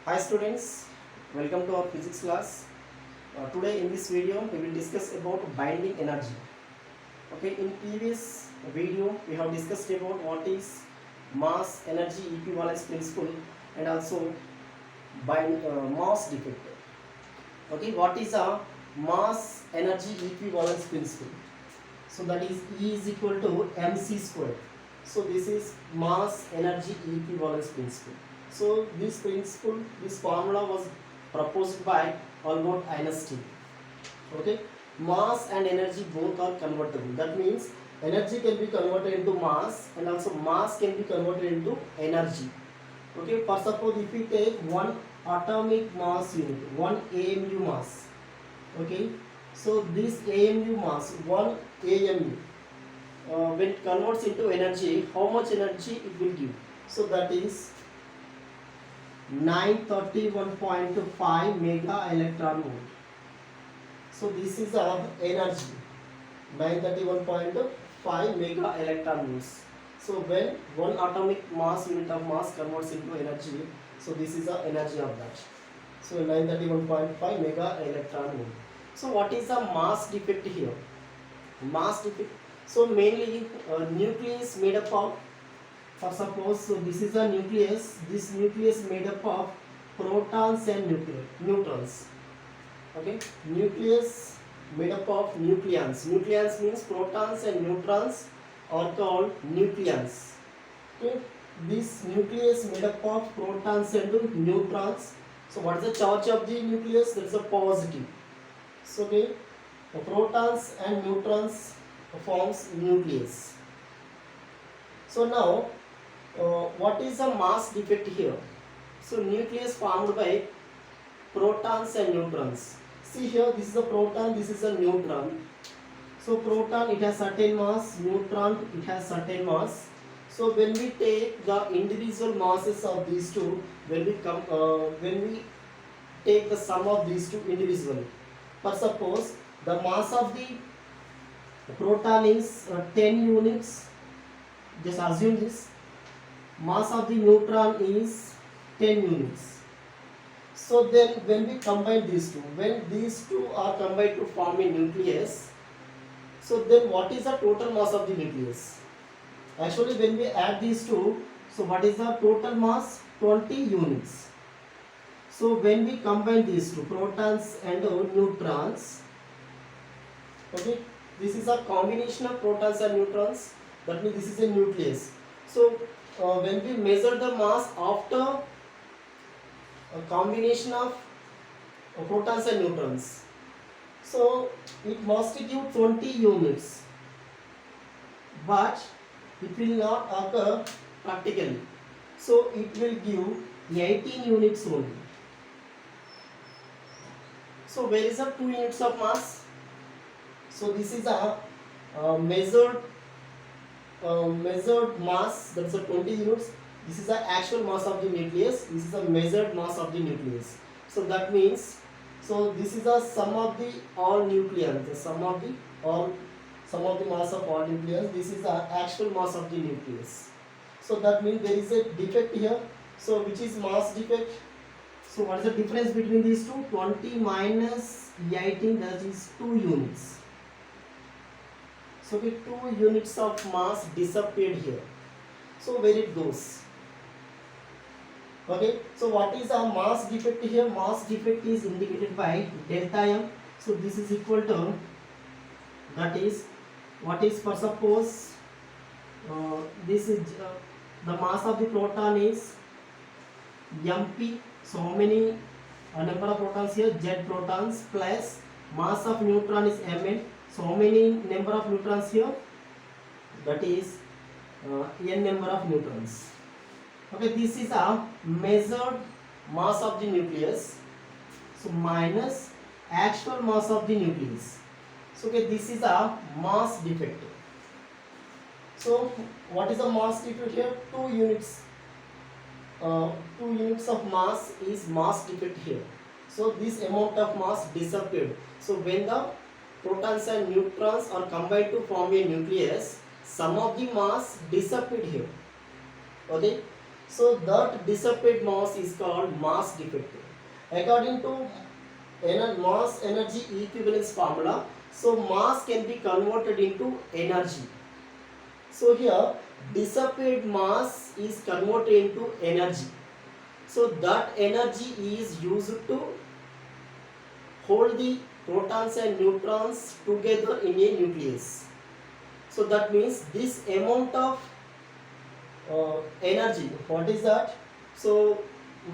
Hi students, welcome to our physics class. Today in this video we will discuss about binding energy. Okay, in previous video we have discussed about what is mass energy equivalence principle and also mass defect. Okay, what is a mass energy equivalence principle? So that is E is equal to mc squared. So this is mass energy equivalence principle. So this formula was proposed by Albert Einstein. Okay, mass and energy both are convertible. That means energy can be converted into mass and also mass can be converted into energy. Okay, for suppose if we take one atomic mass unit, one AMU mass. Okay, so this AMU mass, one AMU, when it converts into energy, how much energy it will give? So that is 931.5 mega electron volt. So this is our energy, 931.5 mega electron volts. So when one atomic mass unit of mass converts into energy, so this is the energy of that. So 931.5 mega electron volt. So what is the mass defect here? Mass defect. So mainly nucleus made up of, for suppose, so this is a nucleus. This nucleus made up of protons and neutrons. Okay, nucleus made up of nucleons. Nucleons means protons and neutrons are called nucleons. Okay, this nucleus made up of protons and neutrons. So what is the charge of the nucleus? That is a positive. So okay, the protons and neutrons forms nucleus. So now what is the mass defect here? So nucleus formed by protons and neutrons. See here, this is a proton, this is a neutron. So proton, it has certain mass, neutron, it has certain mass. So when we take the individual masses of these two, when we take the sum of these two individually, for suppose the mass of the proton is 10 units, just assume this. Mass of the neutron is 10 units. So then when we combine these two, when these two are combined to form a nucleus, so then what is the total mass of the nucleus? Actually when we add these two, so what is the total mass? 20 units. So when we combine these two, protons and neutrons, okay, this is a combination of protons and neutrons, that means this is a nucleus. So when we measure the mass after a combination of protons and neutrons, so it must give 20 units, but it will not occur practically. So it will give 18 units only. So where is the 2 units of mass? So this is a measured mass, that is a 20 units. This is the actual mass of the nucleus. This is the measured mass of the nucleus. So that means, so this is the sum of the all nucleons, the sum of the mass of all nucleons. This is the actual mass of the nucleus. So that means there is a defect here. So which is mass defect? So what is the difference between these two? 20 minus 18, that is 2 units. So the 2 units of mass disappeared here. So where it goes? Okay, so what is our mass defect here? Mass defect is indicated by delta M. So this is equal to, that is, what is, for suppose this is the mass of the proton is mp. So how many number of protons here? Z protons, plus mass of neutron is mn. So how many number of neutrons here? That is n number of neutrons. Okay, this is a measured mass of the nucleus. So minus actual mass of the nucleus. So okay, this is a mass defect. So what is the mass defect here? 2 units. 2 units of mass is mass defect here. So this amount of mass disappeared. So when the protons and neutrons are combined to form a nucleus, some of the mass disappeared here. Okay, So that dissipated mass is called mass defective. According to mass energy equivalence formula, so mass can be converted into energy. So here dissipated mass is converted into energy. So that energy is used to hold the protons and neutrons together in a nucleus. So that means this amount of energy, what is that? So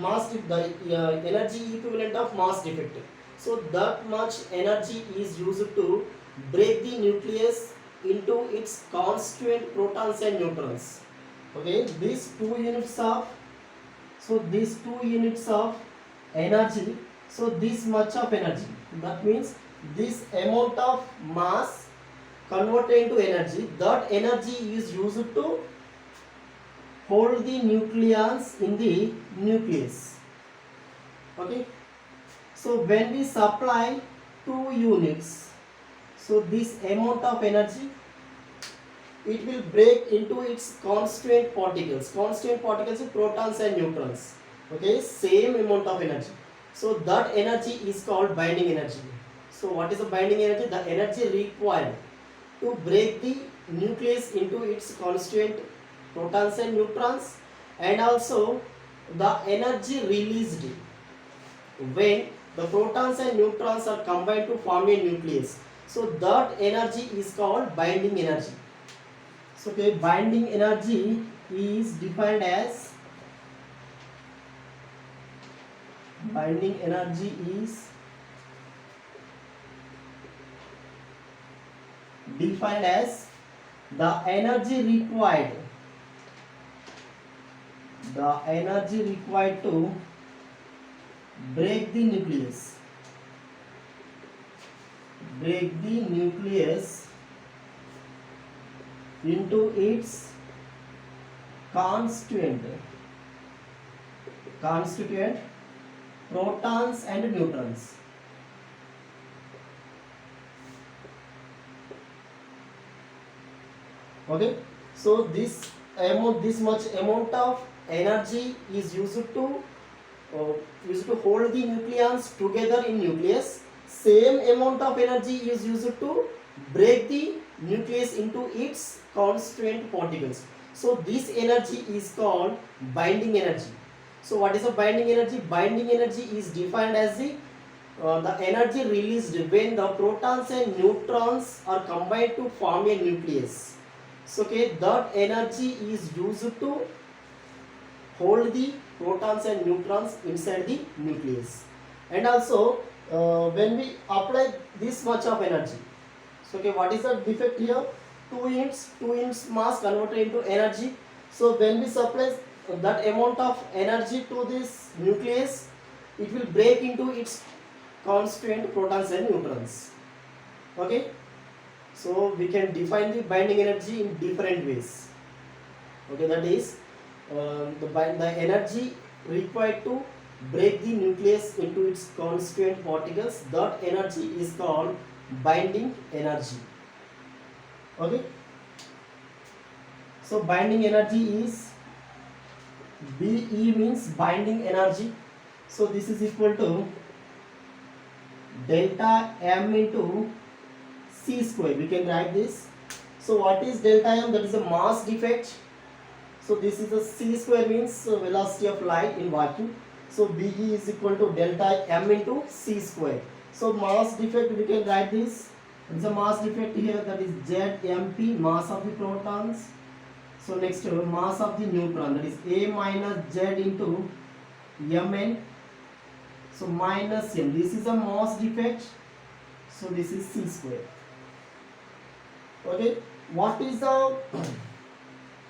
mass, the energy equivalent of mass defective. So that much energy is used to break the nucleus into its constituent protons and neutrons. Okay, these 2 units of, so these 2 units of energy, so this much of energy, that means this amount of mass converted into energy, that energy is used to hold the nucleons in the nucleus. Okay, so when we supply 2 units, so this amount of energy, it will break into its constituent particles. Constituent particles are protons and neutrons. Okay, same amount of energy. So that energy is called binding energy. So what is the binding energy? The energy required to break the nucleus into its constituent protons and neutrons, and also the energy released when the protons and neutrons are combined to form a nucleus. So that energy is called binding energy. So okay, binding energy is defined as, binding energy is defined as the energy required, to break the nucleus, into its constituent protons and neutrons. Okay, so this much amount of energy is used to hold the nucleons together in nucleus. Same amount of energy is used to break the nucleus into its constituent particles. So this energy is called binding energy. So what is a binding energy? Binding energy is defined as the energy released when the protons and neutrons are combined to form a nucleus. So okay, that energy is used to hold the protons and neutrons inside the nucleus. And also when we apply this much of energy, so okay, what is the defect here? 2 units mass converted into energy. So when we supply that amount of energy to this nucleus, it will break into its constituent protons and neutrons. Okay, so we can define the binding energy in different ways. Okay, that is the energy required to break the nucleus into its constituent particles, that energy is called binding energy. Okay, so binding energy is Be means binding energy. So this is equal to delta M into C square. We can write this. So what is delta M? That is a mass defect. So this is a C square, means velocity of light in vacuum. So BE is equal to delta M into C square. So mass defect, we can write this. It's a mass defect here, that is ZMP, mass of the protons. So next mass of the neutron, that is A minus Z into Mn. So minus M. This is a mass defect. So this is C square. Okay. What is the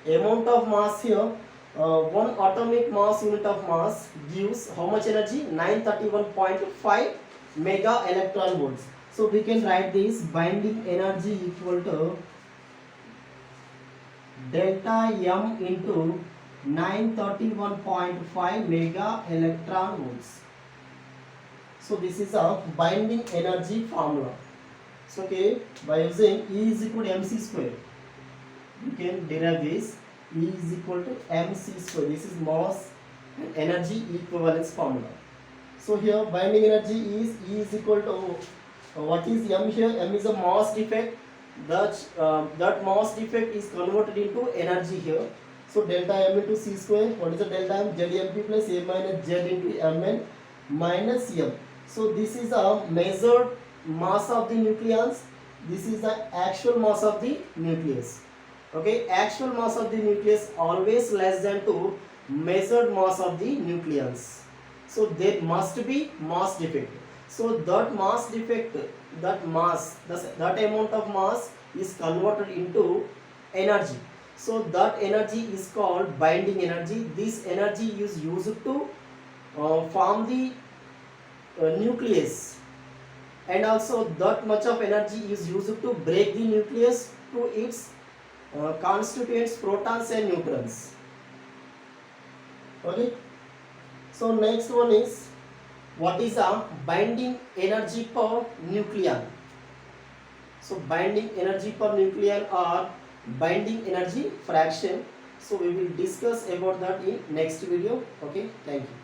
amount of mass here? One atomic mass unit of mass gives how much energy? 931.5 mega electron volts. So we can write this binding energy equal to delta M into 931.5 mega electron volts. So this is a binding energy formula. So okay, by using E is equal to mc square, we can derive this. E is equal to mc square. This is mass and energy equivalence formula. So here binding energy is E is equal to what is m here? M is a mass defect. That mass defect is converted into energy here. So delta m into c square. What is the delta m? ZmP plus a minus z into mn minus m. So this is a measured mass of the nucleons. This is the actual mass of the nucleus. Okay, actual mass of the nucleus always less than to measured mass of the nucleons. So there must be mass defect. So that mass defect, that mass, that amount of mass is converted into energy. So that energy is called binding energy. This energy is used to form the nucleus, and also that much of energy is used to break the nucleus to its constituents, protons and neutrons. Okay. So next one is, what is a binding energy per nucleon? So binding energy per nucleon or binding energy fraction. So we will discuss about that in next video. Okay, thank you.